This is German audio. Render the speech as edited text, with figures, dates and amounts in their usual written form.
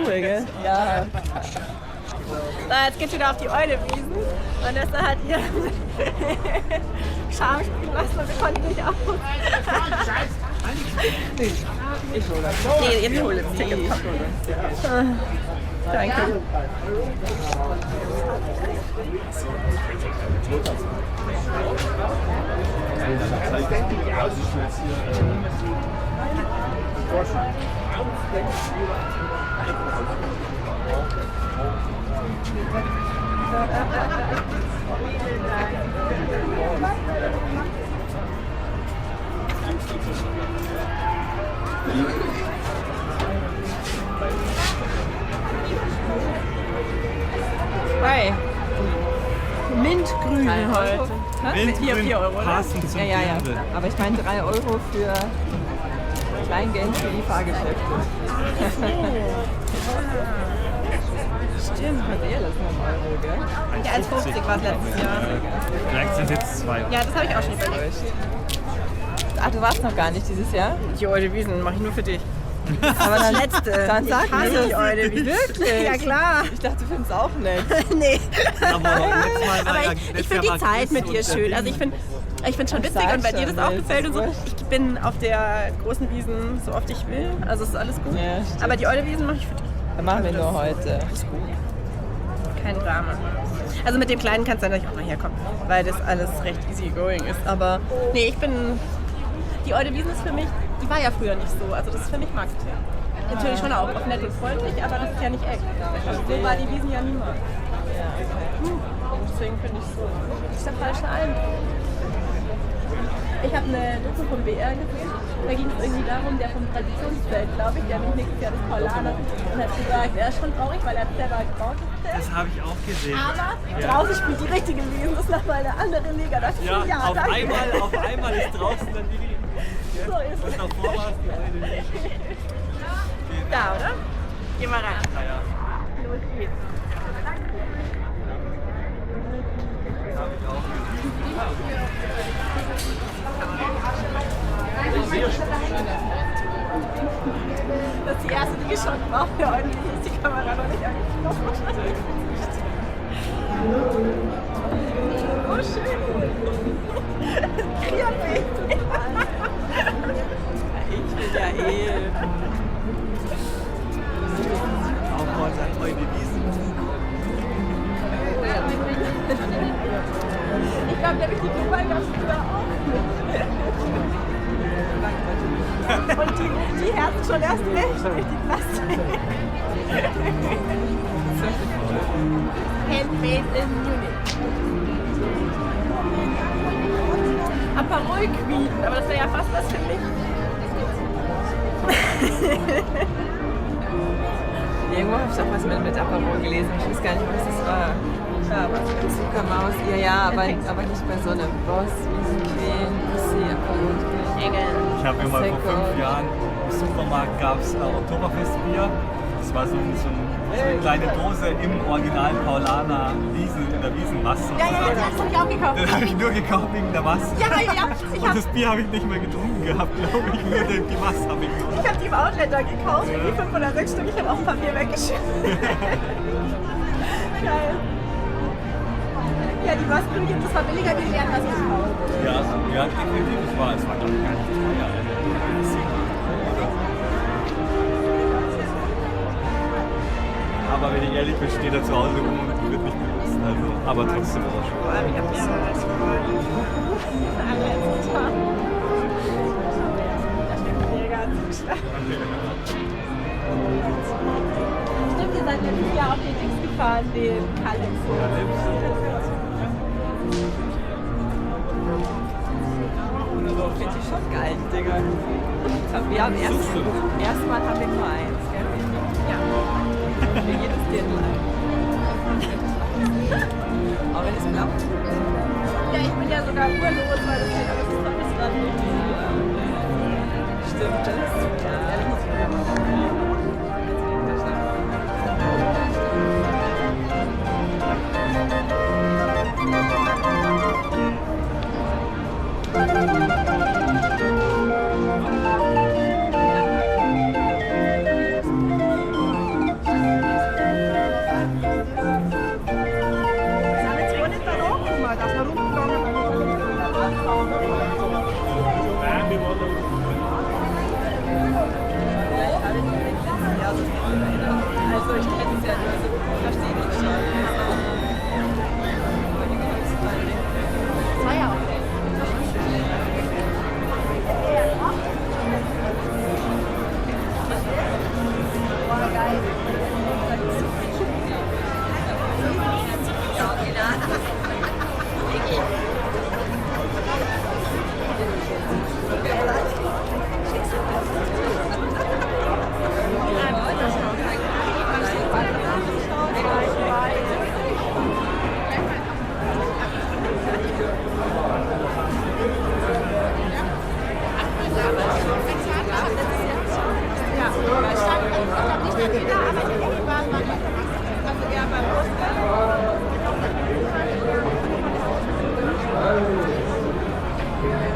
cool, gell? Ja. So, jetzt geht's wieder auf die Eulewiesen und das hat hier Scham spielen lassen und wir konnten nicht aus. Ich hole das. Nee, jetzt hol das Ticket. Danke. Hi. Mintgrün heute. Mintgrün 4 Euro, oder? passend zum Ja. Dirndl. Aber ich meine 3 Euro für Kleingeld für die Fahrgeschäfte. Stimmt, hat das noch Euro, gell? Ja, 1,50 war es letztes Jahr. Vielleicht sind es jetzt 2 Euro. Ja, das habe ich auch schon überlegt. Ah, du warst noch gar nicht dieses Jahr? Die Eulewiesen mache ich nur für dich. Aber dann, Letzte. dann sag Ich hasse mir die Eulewiesen. Wirklich? Ja, klar. Ich dachte, du findest es auch nett. Nee. Aber letztes Mal war Aber ja- ich letztes finde Jahr die war Zeit mit dir Chris und schön. der Also ich finde schon witzig sag und bei dir das schon, auch nee, gefällt und so. ist Ich bin auf der großen Wiesen so oft ich will. Also ist alles gut. Ja, stimmt. Aber die Eulewiesen mache ich für dich. Dann machen wir nur heute. Kein Drama. Also mit dem Kleinen kannst du natürlich auch mal herkommen, weil das alles recht easy going ist. Aber nee, die Eulewiesen ist für mich, die war ja früher nicht so. Also das ist für mich Marketing. Natürlich schon auch nett und freundlich, aber das ist ja nicht echt. So war die Wiesen ja niemals. Deswegen finde ich so, das ist der falsche Eindruck. Ich habe eine Doku vom BR gesehen, da ging es irgendwie darum, der vom Traditionsfeld, glaube ich, der nämlich nächstes Jahr das Paulaner und hat gesagt, er ist schon traurig, weil er hat selber gebaut. Das habe ich auch gesehen. Aber draußen spielt die richtige Wiesen, das ist nochmal eine andere Liga. Das ist Ja, auf danke. einmal ist draußen dann die So ist es. und davor war es die eine nicht. Da, oder? Geh mal rein. Naja, Los geht's. habe ich auch Das ist die erste, die geschossen war. Ja, eigentlich ist die Kamera noch nicht angeschlossen. Oh, schön. Kreativ. Ich will ja auch heute an heute Wiesen. Ich glaube, nämlich die Dubai gab es früher auch. Und die Herzen schon erst recht durch die Plastik. Handmade in Munich. Aperol Queen, aber das wäre ja fast was für mich. Irgendwo habe ich doch was mit Aperol gelesen. Ich weiß gar nicht, was das war. Ja, was für ein Zuckermaus, ja, aber nicht bei so einem Boss, Wiesenqueen, Pussy, Aperol. Ich habe mir mal vor 5 Jahren im Supermarkt gab es Oktoberfestbier. Das war so eine kleine Dose im Original Paulaner in der Wiesenmasse. Ja, das habe ich auch gekauft. Das habe ich nur gekauft wegen der Masse. Ja, Und das Bier habe ich nicht mehr getrunken gehabt, glaube ich. Nur die Masse habe ich getrunken. ich habe die im Outlet da gekauft, die 5 oder 6 Stück. Ich habe auch ein Papier weggeschmissen. Geil. Ja, die Maskenbrötchen, das war billiger wie die anderen, was ich gekauft. Ja, definitiv. Es war glaube ich gar nicht teuer. Aber wenn ich ehrlich bin, steht er zu Hause rum und wird nicht benutzt. Also, aber trotzdem auch schon. Vor allem, ich habe ja am letzten Tag. Da steht mega Zustand. Stimmt, ihr seid ja dieses Jahr auf den Dings gefahren, den Calypso. Finde ich schon geil, Digga. Wir haben erstmal haben wir nur eins, gell? Ja. Für jedes Dirndl. Aber wenn es klappt. Ja, ich bin ja sogar urlos, weil das geht alles noch bis dran nicht. Stimmt das? Ja, das muss ich wieder machen. Also ich kenne es ja nur, also ich verstehe dich schon. Das war ja auch Ja.